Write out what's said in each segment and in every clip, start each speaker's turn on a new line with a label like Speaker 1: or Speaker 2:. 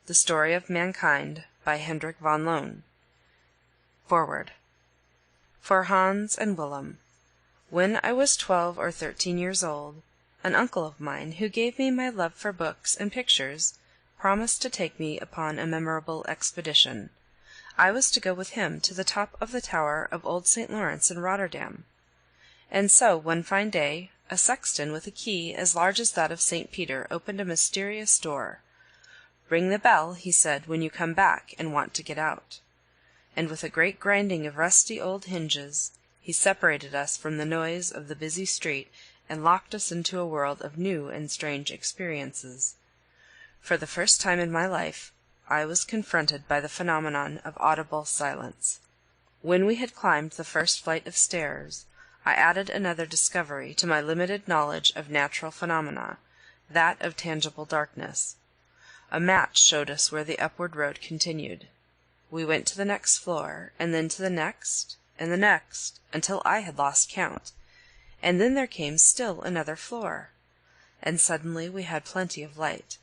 Speaker 1: The Story of Mankind by Hendrik von Loon. Foreword. For Hans and Willem. When I was 12 or 13 years old, an uncle of mine, who gave me my love for books and pictures, promised to take me upon a memorable expedition. I was to go with him to the top of the tower of old St. Lawrence in Rotterdam. And so, one fine day, a sexton with a key as large as that of St. Peter opened a mysterious door. "Ring the bell," he said, "when you come back and want to get out." And with a great grinding of rusty old hinges, he separated us from the noise of the busy street and locked us into a world of new and strange experiences. For the first time in my life, I was confronted by the phenomenon of audible silence. When we had climbed the first flight of stairs, I added another discovery to my limited knowledge of natural phenomena, that of tangible darkness. A match showed us where the upward road continued. We went to the next floor, and then to the next, and the next, until I had lost count. And then there came still another floor. And suddenly we had plenty of light.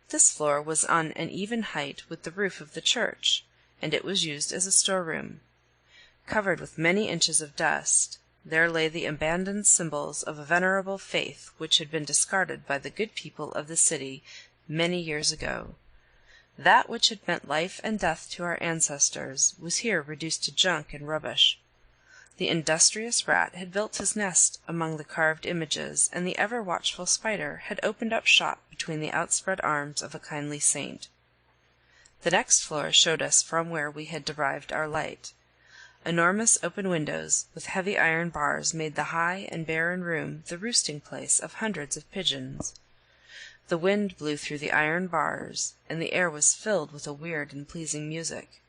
Speaker 1: This floor was on an even height with the roof of the church, and it was used as a storeroom. Covered with many inches of dust, there lay the abandoned symbols of a venerable faith which had been discarded by the good people of the city many years ago. That which had meant life and death to our ancestors was here reduced to junk and rubbish. The industrious rat had built his nest among the carved images, and the ever-watchful spider had opened up shop between the outspread arms of a kindly saint. The next floor showed us from where we had derived our light. Enormous open windows with heavy iron bars made the high and barren room the roosting place of hundreds of pigeons. The wind blew through the iron bars, and the air was filled with a weird and pleasing music.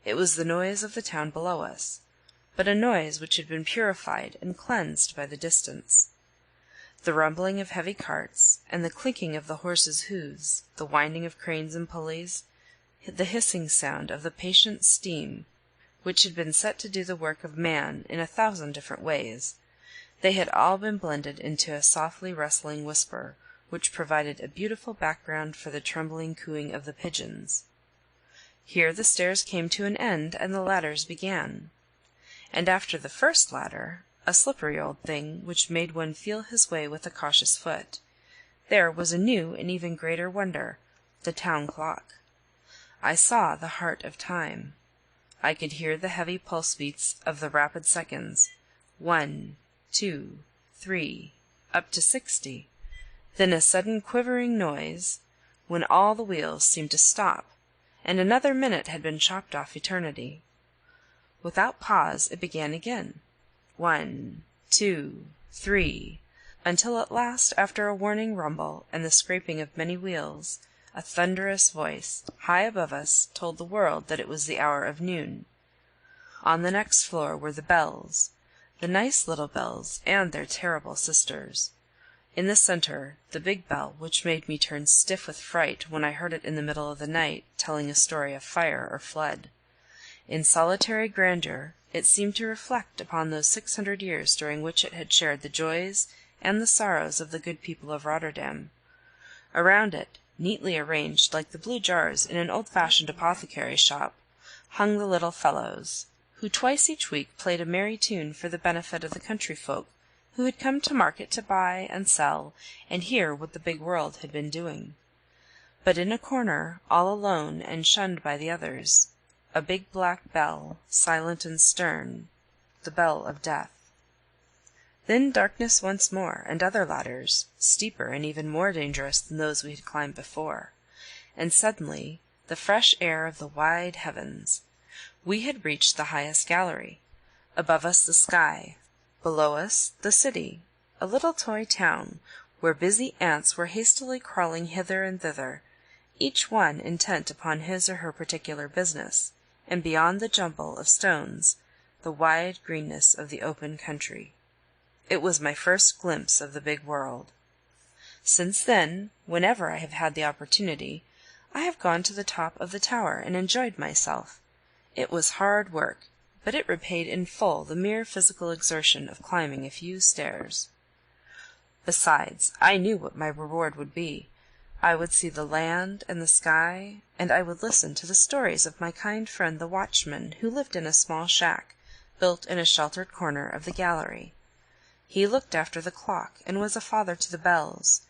Speaker 1: It was the noise of the town below us, but a noise which had been purified and cleansed by the distance. The rumbling of heavy carts, and the clinking of the horses' hoofs, the winding of cranes and pulleys, the hissing sound of the patient steam, which had been set to do the work of man in 1,000 different ways, they had all been blended into a softly rustling whisper, which provided a beautiful background for the trembling cooing of the pigeons. Here the stairs came to an end and the ladders began. And after the first ladder, a slippery old thing which made one feel his way with a cautious foot, there was a new and even greater wonder, the town clock. I saw the heart of time. I could hear the heavy pulse beats of the rapid seconds, 1, 2, 3, up to 60. Then a sudden quivering noise, when all the wheels seemed to stop, and another minute had been chopped off eternity. Without pause it began again, 1, 2, 3, until at last, after a warning rumble and the scraping of many wheels, a thunderous voice, high above us, told the world that it was the hour of noon. On the next floor were the bells, the nice little bells and their terrible sisters. In the center, the big bell, which made me turn stiff with fright when I heard it in the middle of the night, telling a story of fire or flood. In solitary grandeur, it seemed to reflect upon those 600 years during which it had shared the joys and the sorrows of the good people of Rotterdam. Around it, neatly arranged like the blue jars in an old-fashioned apothecary's shop, hung the little fellows, who twice each week played a merry tune for the benefit of the country folk, who had come to market to buy and sell and hear what the big world had been doing. But in a corner, all alone and shunned by the others, a big black bell, silent and stern, the bell of death. Then darkness once more, and other ladders, steeper and even more dangerous than those we had climbed before. And suddenly, the fresh air of the wide heavens. We had reached the highest gallery. Above us the sky. Below us, the city, a little toy town, where busy ants were hastily crawling hither and thither, each one intent upon his or her particular business, and beyond the jumble of stones, the wide greenness of the open country. It was my first glimpse of the big world. Since then, whenever I have had the opportunity, I have gone to the top of the tower and enjoyed myself. It was hard work, but it repaid in full the mere physical exertion of climbing a few stairs. Besides, I knew what my reward would be. I would see the land and the sky, and I would listen to the stories of my kind friend the watchman who lived in a small shack built in a sheltered corner of the gallery. He looked after the clock and was a father to the bells,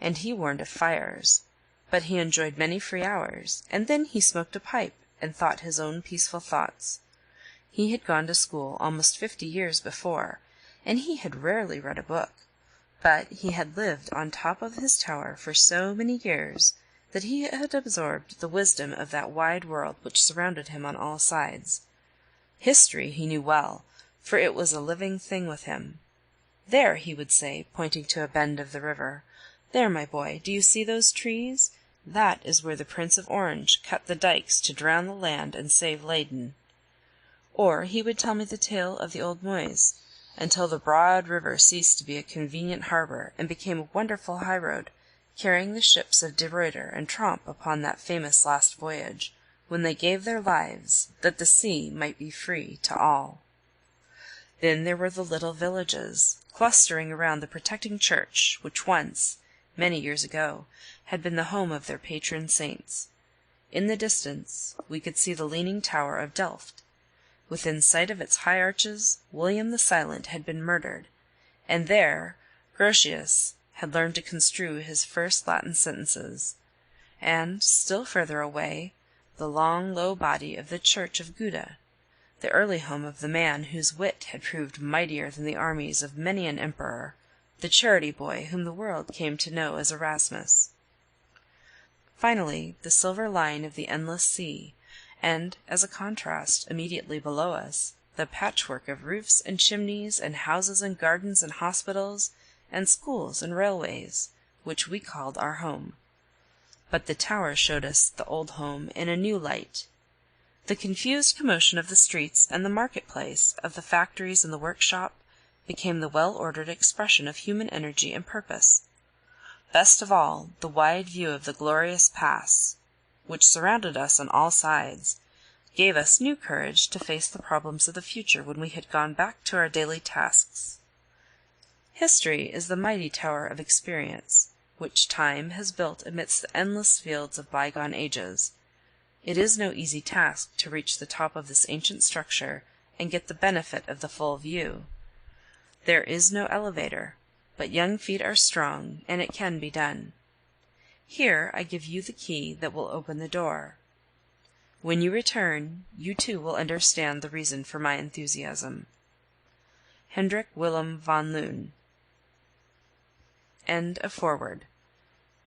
Speaker 1: and he warned of fires, but he enjoyed many free hours, and then he smoked a pipe and thought his own peaceful thoughts. He had gone to school almost 50 years before, and he had rarely read a book, but he had lived on top of his tower for so many years that he had absorbed the wisdom of that wide world which surrounded him on all sides. History he knew well, for it was a living thing with him. "There," he would say, pointing to a bend of the river, "there, my boy, do you see those trees? That is where the Prince of Orange cut the dikes to drown the land and save Leyden." Or he would tell me the tale of the old Meuse, until the broad river ceased to be a convenient harbor and became a wonderful highroad, carrying the ships of De Ruyter and Tromp upon that famous last voyage, when they gave their lives that the sea might be free to all. Then there were the little villages, clustering around the protecting church, which once, many years ago, had been the home of their patron saints. In the distance we could see the leaning tower of Delft. Within sight of its high arches, William the Silent had been murdered, and there Grotius had learned to construe his first Latin sentences. And, still further away, the long, low body of the church of Gouda, the early home of the man whose wit had proved mightier than the armies of many an emperor, the charity boy whom the world came to know as Erasmus. Finally, the silver line of the endless sea, and, as a contrast, immediately below us, the patchwork of roofs and chimneys and houses and gardens and hospitals and schools and railways, which we called our home. But the tower showed us the old home in a new light. The confused commotion of the streets and the market-place, of the factories and the workshop, became the well-ordered expression of human energy and purpose. Best of all, the wide view of the glorious pass, which surrounded us on all sides, gave us new courage to face the problems of the future when we had gone back to our daily tasks. History is the mighty tower of experience, which time has built amidst the endless fields of bygone ages. It is no easy task to reach the top of this ancient structure and get the benefit of the full view. There is no elevator, but young feet are strong, and it can be done. Here I give you the key that will open the door. When you return, you too will understand the reason for my enthusiasm. Hendrik Willem van Loon. End of Foreword.